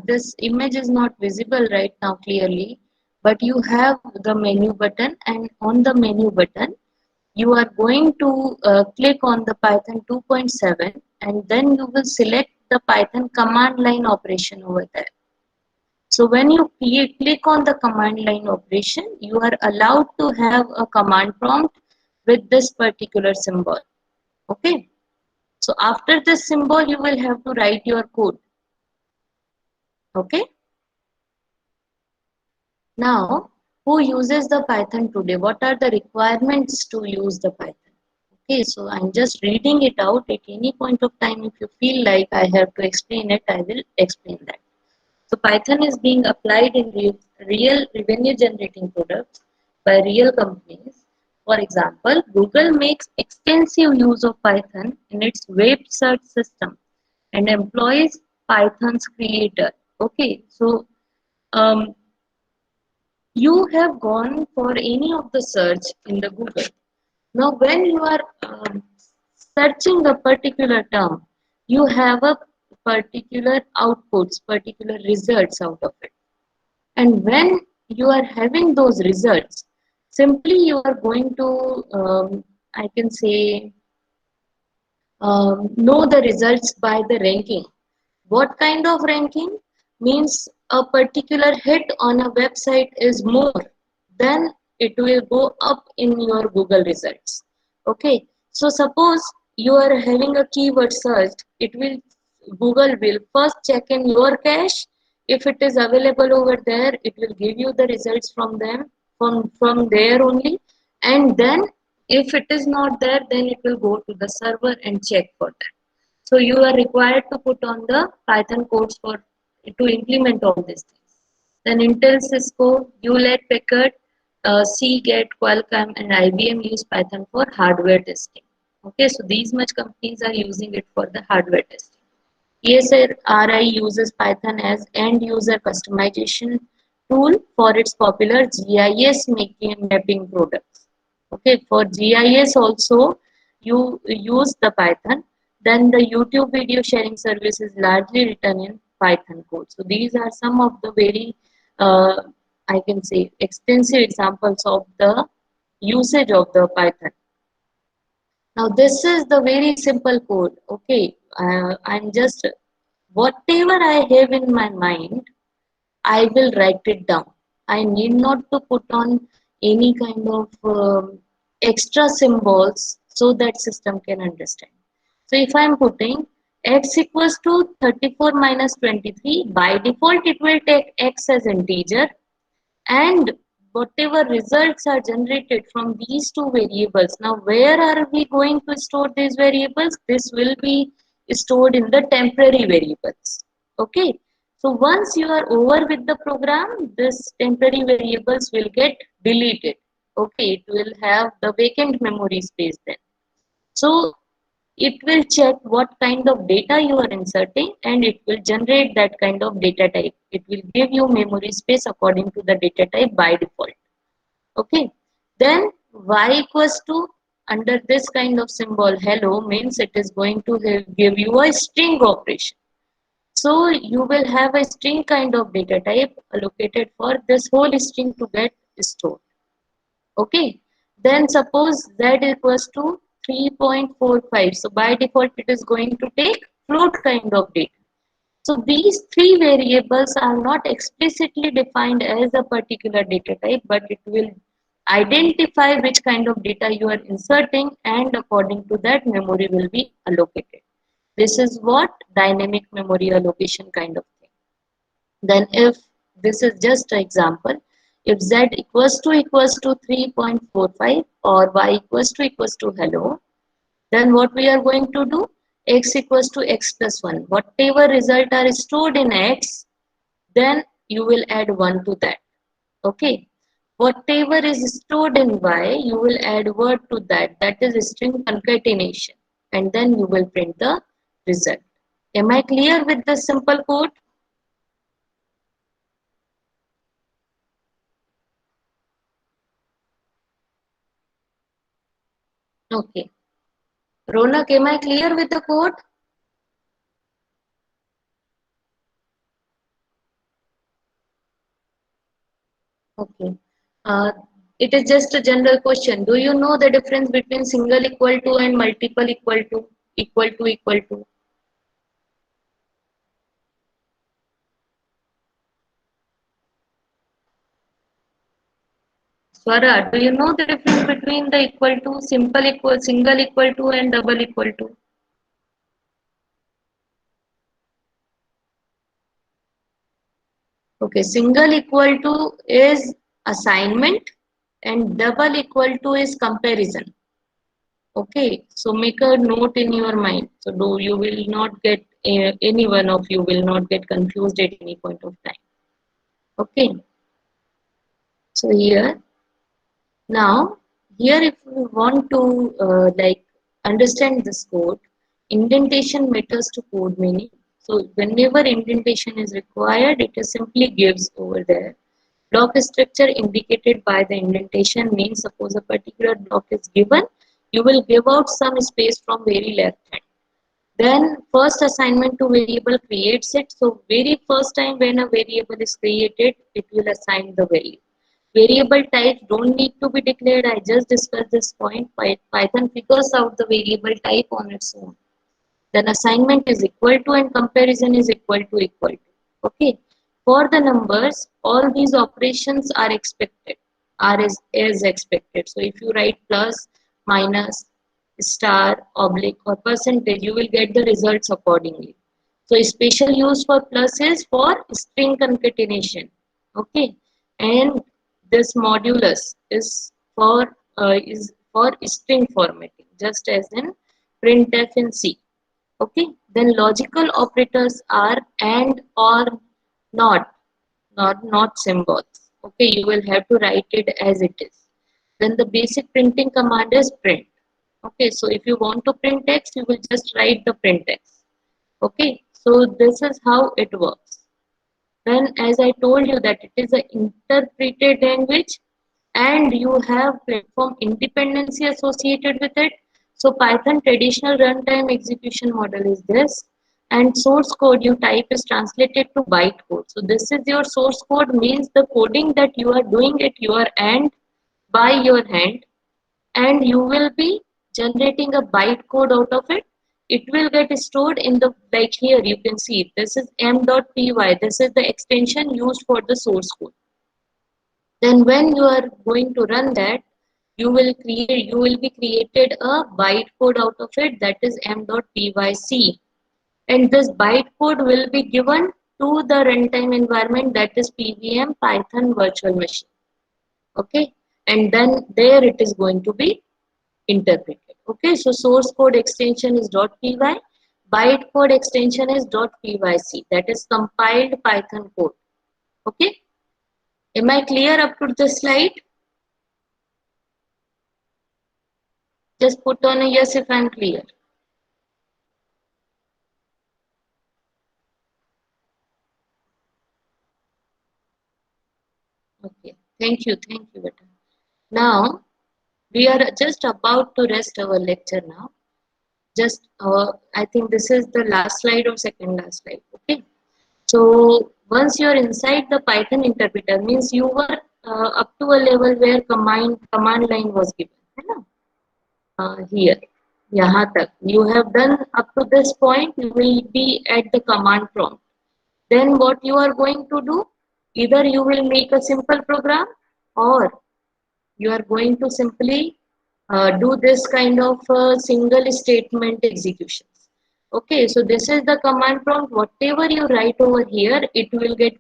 this image is not visible right now clearly, but you have the menu button, and on the menu button, you are going to click on the Python 2.7, and then you will select the Python command line operation over there. So when you click on the command line operation, you are allowed to have a command prompt with this particular symbol. Okay. So after this symbol, you will have to write your code. Okay. Now, who uses the Python today? What are the requirements to use the Python? Okay, so I'm just reading it out. At any point of time, if you feel like I have to explain it, I will explain that. So Python is being applied in real revenue generating products by real companies. For example, Google makes extensive use of Python in its web search system and employs Python's creator. Okay, so um, you have gone for any of the search in the Google. Now, when you are searching a particular term, you have a particular outputs, particular results out of it. And when you are having those results, simply you are going to, I can say, know the results by the ranking. What kind of ranking? Means a particular hit on a website is more, then it will go up in your Google results. Okay, so suppose you are having a keyword search, it will Google will first check in your cache. If it is available over there, it will give you the results from them from there only, and then if it is not there, then it will go to the server and check for that. So you are required to put on the Python codes for to implement all these things. Then Intel, Cisco, Hewlett Packard, Seagate, Qualcomm, and IBM use Python for hardware testing. Okay, so these much companies are using it for the hardware testing. ESRI uses Python as end user customization tool for its popular GIS mapping products. Okay, for GIS also you use the Python. Then the YouTube video sharing service is largely written in Python code. So these are some of the very, I can say, extensive examples of the usage of the Python. Now this is the very simple code. Okay, I'm just whatever I have in my mind, I will write it down. I need not to put on any kind of extra symbols so that system can understand. So if I am putting x equals to 34 minus 23, by default it will take x as integer, and whatever results are generated from these two variables. Now where are we going to store these variables? This will be stored in the temporary variables. Okay, So once you are over with the program, this temporary variables will get deleted. Okay, it will have the vacant memory space then. So it will check what kind of data you are inserting and it will generate that kind of data type. It will give you memory space according to the data type by default. Okay, then y equals to, under this kind of symbol hello means it is going to give you a string operation. So you will have a string kind of data type allocated for this whole string to get stored. Okay, then suppose z equals to 3.45. So by default it is going to take float kind of data. So these three variables are not explicitly defined as a particular data type, but it will identify which kind of data you are inserting, and according to that memory will be allocated. This is what dynamic memory allocation kind of thing. Then if this is just an example, if z equals to 3.45 or y equals to hello, then what we are going to do, x equals to x plus 1. Whatever result are stored in x, then you will add 1 to that. Okay. Whatever is stored in y, you will add word to that. That is string concatenation. And then you will print the result. Am I clear with the simple code? Okay. Ronak, am I clear with the code? Okay. Uh, it is just a general question. Do you know the difference between single equal to and multiple equal to? Equal to equal to. Swara, do you know the difference between the equal to, simple equal, single equal to and double equal to? Okay, single equal to is assignment and double equal to is comparison. Okay, so make a note in your mind. So do you will not get any one of you will not get confused at any point of time. Okay, so now here if we want to like understand this code, indentation matters to code meaning. So whenever indentation is required, it is simply gives over there. Block structure indicated by the indentation means suppose a particular block is given, you will give out some space from very left hand. Then first assignment to variable creates it. So very first time when a variable is created, it will assign the value. Variable types don't need to be declared. I just discussed this point. Python figures out the variable type on its own. Then assignment is equal to and comparison is equal to equal to. Okay. For the numbers, all these operations are expected, are as expected. So if you write plus, minus, star, oblique or percentage, you will get the results accordingly. So special use for plus is for string concatenation. Okay. And this modulus is for string formatting, just as in printf in C. Okay, then logical operators are and or not, not symbols. Okay, you will have to write it as it is. Then the basic printing command is print. Okay, so if you want to print text, you will just write the print text. Okay, so this is how it works. Then as I told you that it is an interpreted language and you have platform independency associated with it. So Python traditional runtime execution model is this, and source code you type is translated to bytecode. So this is your source code, means the coding that you are doing at your end by your hand, and you will be generating a bytecode out of it. It will get stored in the, like here you can see this is m.py, this is the extension used for the source code. Then when you are going to run that, you will be created a bytecode out of it, that is m.pyc, and this bytecode will be given to the runtime environment, that is pvm python virtual machine. Okay, and then there it is going to be interpreted. Okay, so source code extension is .py, bytecode extension is .pyc, that is compiled Python code. Okay, am I clear up to the slide? Just put on a yes if I'm clear. Okay, thank you, beta. Now we are just about to rest our lecture now. Just I think this is the last slide or second last slide. Okay, so once you are inside the Python interpreter, means you were up to a level where command line was given, है ना? Here, यहाँ तक you have done up to this point. You will be at the command prompt. Then what you are going to do? Either you will make a simple program, or you are going to simply do this kind of single statement executions. Okay, so this is the command prompt. Whatever you write over here, it will get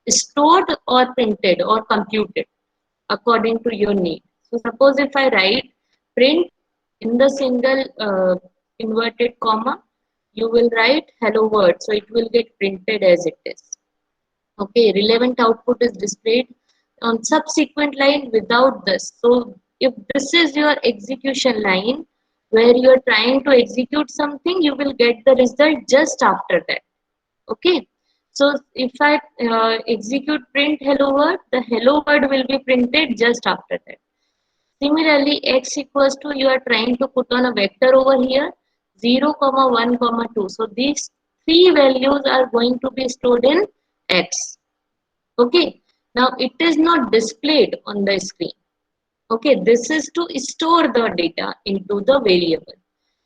stored or printed or computed according to your need. So suppose if I write print in the single inverted comma, you will write hello world. So it will get printed as it is. Okay, relevant output is displayed on subsequent line without this. So if this is your execution line where you are trying to execute something, you will get the result just after that. Okay, so if I execute print hello world, the hello word will be printed just after that. Similarly, x equals to, you are trying to put on a vector over here, 0, 1, 2. So these three values are going to be stored in x. Okay, now it is not displayed on the screen. Okay, this is to store the data into the variable.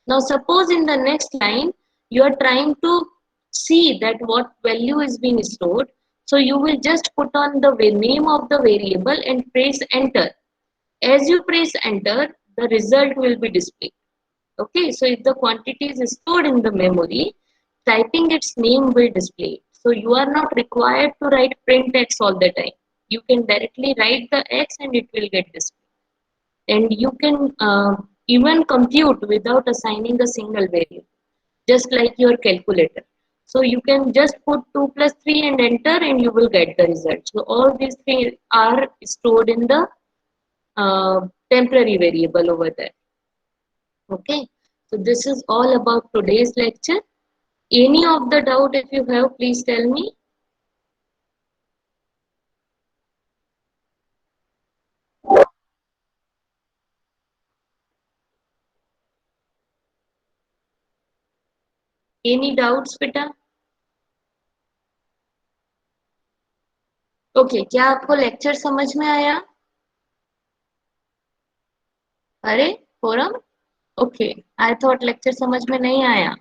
Now suppose in the next line you are trying to see that what value is being stored. So you will just put on the name of the variable and press enter. As you press enter, the result will be displayed. Okay, so if the quantity is stored in the memory, typing its name will display it. So you are not required to write print x all the time. You can directly write the x and it will get displayed. And you can even compute without assigning a single variable, just like your calculator. So you can just put 2 plus 3 and enter and you will get the result. So all these things are stored in the temporary variable over there. Okay, so this is all about today's lecture. Any of the doubt if you have, please tell me. Any doubts बेटा? Okay, क्या आपको lecture समझ में आया? अरे forum, okay, I thought lecture समझ में नहीं आया.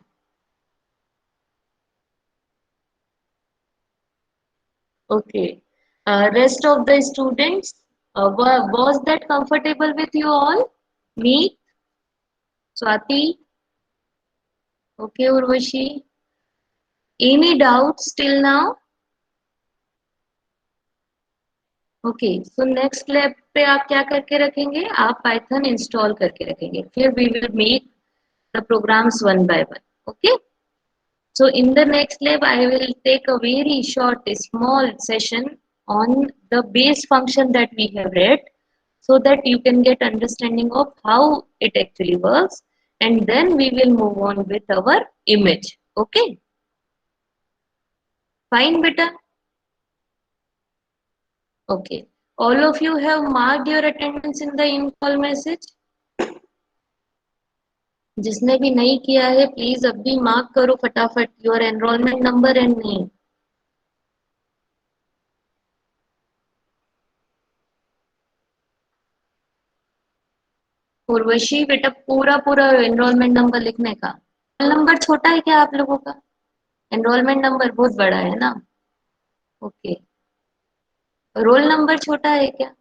Okay, rest of the students, was that comfortable with you all? Me, Swati, okay, Urvashi. Any doubts till now? Okay, so next lab पे आप क्या करके रखेंगे? आप पाइथन इंस्टॉल करके रखेंगे. फिर we will make the programs one by one. Okay, so in the next lab I will take a very short small session on the base function that we have read, so that you can get understanding of how it actually works, and then we will move on with our image. Okay, fine beta. Okay, all of you have marked your attendance in the in-call message. जिसने भी नहीं किया है please अभी mark करो फटाफट your enrolment number and name. Urvashi बेटा पूरा पूरा एनरोलमेंट नंबर लिखने का. रोल नंबर छोटा है क्या आप लोगों का? एनरोलमेंट नंबर बहुत बड़ा है ना. ओके, रोल नंबर छोटा है क्या?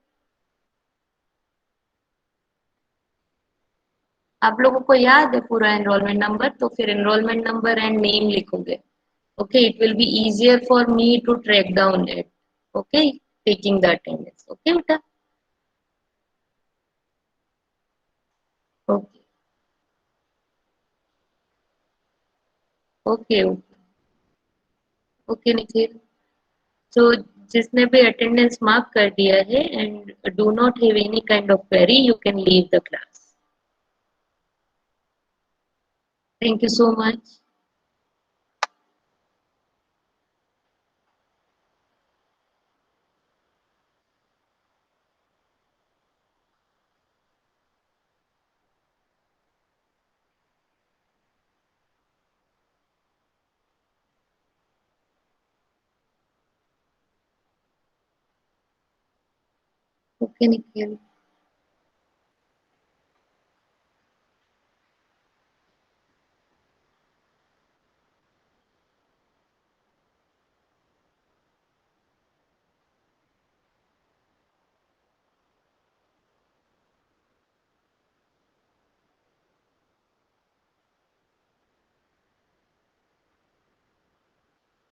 आप लोगों को याद है पूरा एनरोलमेंट नंबर? तो फिर एनरोलमेंट नंबर एंड नेम लिखोगे. Okay, it will be easier for me to track down it. Okay, taking the attendance. Okay बेटा, ओके. Okay okay Nikhil. सो जिसने भी अटेंडेंस मार्क कर दिया है and do not have any kind of query, you can leave the class. Thank you so much. Okay Nikhil.